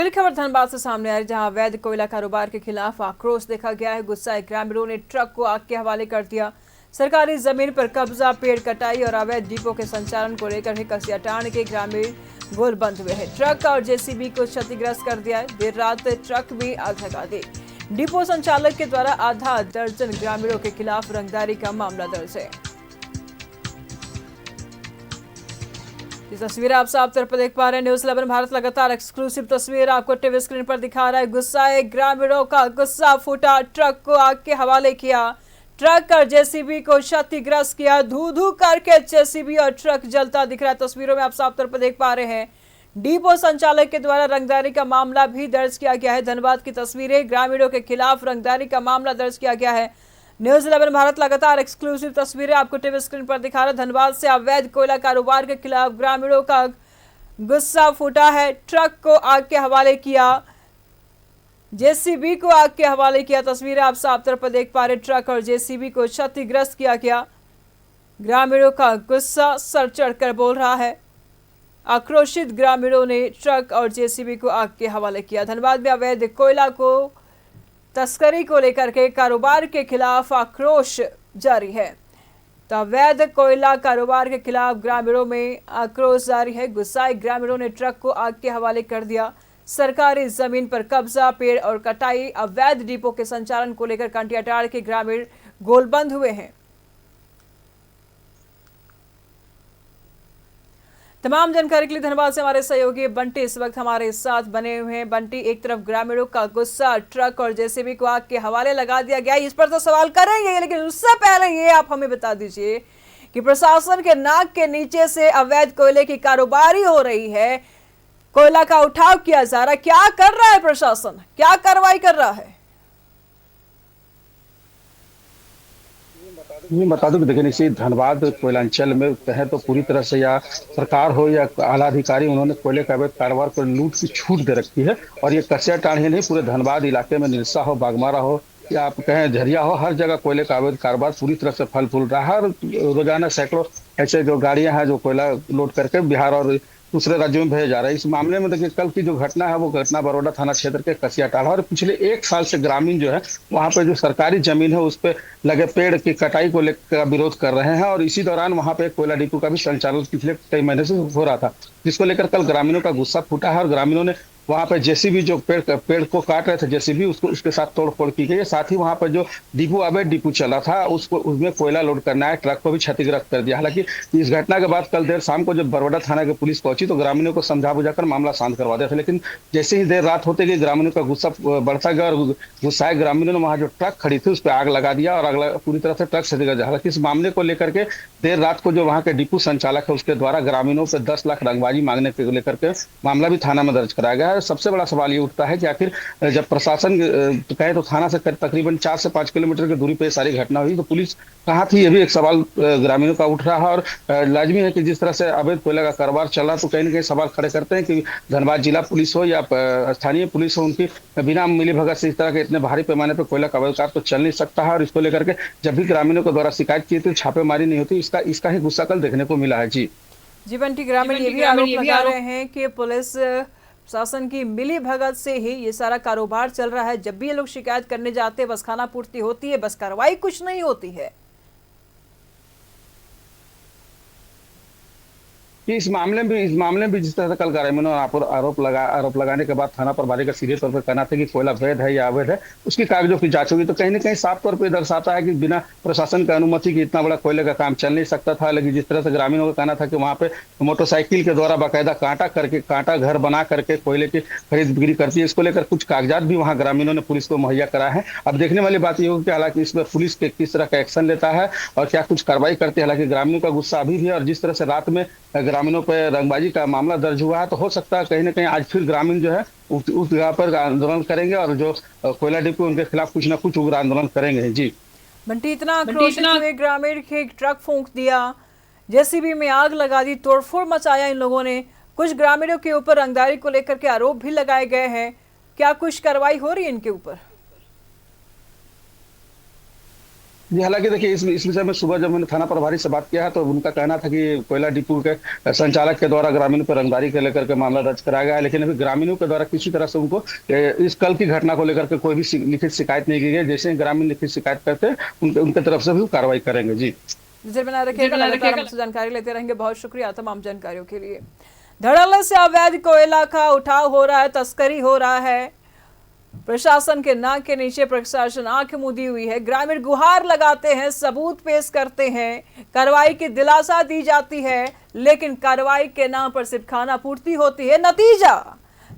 बड़ी खबर धनबाद से सामने आ रही, जहां अवैध कोयला कारोबार के खिलाफ आक्रोश देखा गया है। गुस्साए ग्रामीणों ने ट्रक को आग के हवाले कर दिया। सरकारी जमीन पर कब्जा, पेड़ कटाई और अवैध डिपो के संचालन को लेकर कसियाटांड के ग्रामीण गोलबंद हुए हैं। ट्रक और जेसीबी को क्षतिग्रस्त कर दिया है। देर रात ट्रक में आग लगा दी। डिपो संचालक के द्वारा आधा दर्जन ग्रामीणों के खिलाफ रंगदारी का मामला दर्ज है। ये तस्वीर आप साफ तौर पर देख पा रहे हैं। न्यूज़ 11 भारत लगातार एक्सक्लूसिव तस्वीर आपको टीवी स्क्रीन पर दिखा रहा है। गुस्साए ग्रामीणों का गुस्सा फूटा, ट्रक को आग के हवाले किया। ट्रक और जेसीबी को क्षतिग्रस्त किया। धू धू करके जेसीबी और ट्रक जलता दिख रहा है। तस्वीरों में आप साफ तौर पर देख पा रहे हैं। डिपो संचालक के द्वारा रंगदारी का मामला भी दर्ज किया गया है। धनबाद की तस्वीरें, ग्रामीणों के खिलाफ रंगदारी का मामला दर्ज किया गया है। न्यूज़ 11 भारत लगातार एक्सक्लूसिव तस्वीरें आपको टीवी स्क्रीन पर दिखा रहा है। धनबाद से अवैध कोयला कारोबार के खिलाफ ग्रामीणों का गुस्सा फूटा है। ट्रक को आग के हवाले किया, जेसीबी को आग के हवाले किया। तस्वीरें आप साफ तौर पर देख पा रहे। ट्रक और जेसीबी को क्षतिग्रस्त किया गया। ग्रामीणों का गुस्सा सर चढ़कर बोल रहा है। आक्रोशित ग्रामीणों ने ट्रक और जेसीबी को आग के हवाले किया। धनबाद में अवैध कोयला को तस्करी को लेकर के कारोबार के खिलाफ आक्रोश जारी है। तो अवैध कोयला कारोबार के खिलाफ ग्रामीणों में आक्रोश जारी है। गुस्साए ग्रामीणों ने ट्रक को आग के हवाले कर दिया। सरकारी जमीन पर कब्जा, पेड़ और कटाई, अवैध डिपो के संचालन को लेकर कंटियाटाड़ के ग्रामीण गोलबंद हुए हैं। तमाम जानकारी के लिए धन्यवाद से हमारे सहयोगी बंटी इस वक्त हमारे साथ बने हुए हैं। बंटी, एक तरफ ग्रामीणों का गुस्सा, ट्रक और जेसीबी को आग के हवाले लगा दिया गया, इस पर तो सवाल करेंगे, लेकिन उससे पहले ये आप हमें बता दीजिए कि प्रशासन के नाक के नीचे से अवैध कोयले की कारोबारी हो रही है, कोयला का उठाव किया जा रहा है। क्या कर रहा है प्रशासन, क्या कार्रवाई कर रहा है? ये बता दूं कि देखिए, इसी धनबाद कोयलांचल में है तो पूरी तरह से या सरकार हो या आला अधिकारी, उन्होंने कोयले का अवैध कारोबार को लूट की छूट दे रखी है। और ये कसियाटांड ही नहीं, पूरे धनबाद इलाके में निरसा हो, बागमारा हो या आप कहें झरिया हो, हर जगह कोयले का अवैध कारोबार पूरी तरह से फल फूल रहा है। और रोजाना सैकड़ों ऐसे जो गाड़ियां हैं जो कोयला लोड करके बिहार और दूसरे राज्यों में भेजा जा रहा है। इस मामले में देखिए, कल की जो घटना है वो घटना बरौदा थाना क्षेत्र के कसियाटांड, और पिछले 1 साल से ग्रामीण जो है वहां पे जो सरकारी जमीन है उस पे लगे पेड़ की कटाई को लेकर विरोध कर रहे हैं। और इसी दौरान वहां पे एक कोयला डिपो का भी संचालन पिछले कई महीने से हो रहा था, जिसको लेकर कल ग्रामीणों का गुस्सा फूटा है। और ग्रामीणों ने वहां पे जेसीबी जो पेड़ को काट रहे थे, जेसीबी उसके साथ तोड़फोड़ की गई है। साथ ही वहां पर जो डिपो अवैध डिपो चला था उसको, उसमें कोयला लोड करना है, ट्रक को भी क्षतिग्रस्त कर दिया। हालांकि इस घटना के बाद कल देर शाम को जब बरौदा थाना की पुलिस पहुंची तो ग्रामीणों को समझा बुझाकर मामला शांत करवा दिया था। लेकिन जैसे ही देर रात होते गई ग्रामीणों का गुस्सा बढ़ता गया और गुस्साए ग्रामीणों ने वहां जो ट्रक खड़ी थी उस पर आग लगा दिया और पूरी तरह से ट्रक क्षतिग्रस्त। हालांकि इस मामले को लेकर के देर रात को जो वहां के डिपो संचालक है उसके द्वारा ग्रामीणों से 10 लाख रंगबाजी मांगने को लेकर के मामला भी थाना में दर्ज कराया गया है। सबसे बड़ा सवाल ये उठता है कि आखिर जब प्रशासन कहे तो थाना से तकरीबन 4 से 5 किलोमीटर की दूरी पे सारी घटना हुई तो पुलिस कहाँ थी, ये भी एक सवाल ग्रामीणों का उठ रहा है। और लाजमी है कि जिस तरह से अवैध कोयला का कारोबार चल रहा तो कहीं न कहीं सवाल खड़े करते हैं कि धनबाद जिला पुलिस हो या स्थानीय पुलिस हो, उनकी बिना मिलीभगत से इस तरह के इतने भारी पैमाने पर कोयला का अवैध तो चल नहीं सकता है। और इसको लेकर के जब भी ग्रामीणों के द्वारा शिकायत की तो छापेमारी नहीं होती, इसका ही गुस्सा कल देखने को मिला है। जी बंटी, ग्रामीण ये भी आरोप लगा रहे हैं कि पुलिस शासन की मिली भगत से ही ये सारा कारोबार चल रहा है। जब भी ये लोग शिकायत करने जाते हैं बस खाना पूर्ति होती है, बस कार्रवाई कुछ नहीं होती है। कि इस मामले में भी जिस तरह से कल ग्रामीणों ने आरोप लगाने के बाद थाना प्रभारी का सीधे तौर पर कहना था कि कोयला वैध है या अवैध है, उसकी कागजों की जांच होगी, तो कहीं न कहीं साफ तौर पर दर्शाता है कि बिना प्रशासन की अनुमति के इतना बड़ा कोयले का काम चल नहीं सकता था। लेकिन जिस तरह से ग्रामीणों का कहना था कि वहां पे मोटरसाइकिल के द्वारा बाकायदा कांटा घर बना करके कोयले की खरीद बिक्री करती है, इसको लेकर कुछ कागजात भी वहां ग्रामीणों ने पुलिस को मुहैया करा है। अब देखने वाली बात यह होगी कि हालांकि इसमें पुलिस के किस तरह का एक्शन लेता है और क्या कुछ कार्रवाई करती है। हालांकि ग्रामीणों का गुस्सा अभी भी है और जिस तरह से रात में ग्रामीणों पर रंगबाजी का मामला दर्ज हुआ है तो हो सकता है कहीं ना कहीं आज फिर ग्रामीण जो है उस जगह पर आंदोलन करेंगे और जो कोयला डिपो उनके खिलाफ कुछ ना कुछ उग्र आंदोलन करेंगे। जी बंटी, इतना आक्रोशित हुए ग्रामीण के ट्रक फूंक दिया, जेसीबी में आग लगा दी, तोड़फोड़ मचाया इन लोगों ने। कुछ ग्रामीणों के ऊपर रंगदारी को लेकर के आरोप भी लगाए गए हैं। क्या कुछ कार्रवाई हो रही है इनके ऊपर? जी, हालाँकि देखिए इस विषय में सुबह जब मैंने थाना प्रभारी से बात किया है तो उनका कहना था कि कोयला डिपो के संचालक के द्वारा ग्रामीणों पर रंगदारी को लेकर के मामला दर्ज कराया गया है, लेकिन अभी ग्रामीणों के द्वारा किसी तरह से उनको इस कल की घटना को लेकर के कोई भी लिखित शिकायत नहीं की गई। जैसे ही ग्रामीण लिखित शिकायत करते हैं उनके उनके तरफ से भी वो कार्रवाई करेंगे। जी, नजर बना रखिएगा, लगातार हमसे जानकारी लेते रहेंगे। बहुत शुक्रिया तमाम जानकारियों के लिए। धड़ल्ले से अवैध कोयला का उठाव हो रहा है, तस्करी हो रहा है। प्रशासन के नाक के नीचे प्रशासन आंख मूंदी हुई है। ग्रामीण गुहार लगाते हैं, सबूत पेश करते हैं, कार्रवाई की दिलासा दी जाती है, लेकिन कार्रवाई के नाम पर सिर्फ खाना पूर्ति होती है।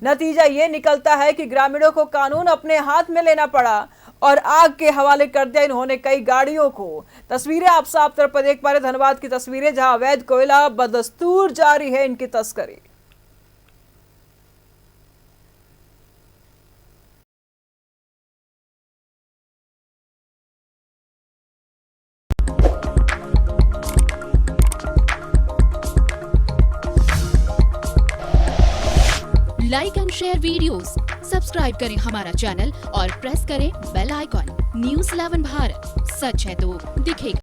नतीजा ये निकलता है कि ग्रामीणों को कानून अपने हाथ में लेना पड़ा और आग के हवाले कर दिया इन्होंने कई गाड़ियों को। तस्वीरें आप साफ तौर पर देख पा रहे, धनबाद की तस्वीरें, जहां अवैध कोयला बदस्तूर जारी है इनकी तस्करी। Like and share videos, subscribe करें हमारा चैनल और प्रेस करें बेल आइकॉन। News 11 भारत, सच है तो दिखेगा।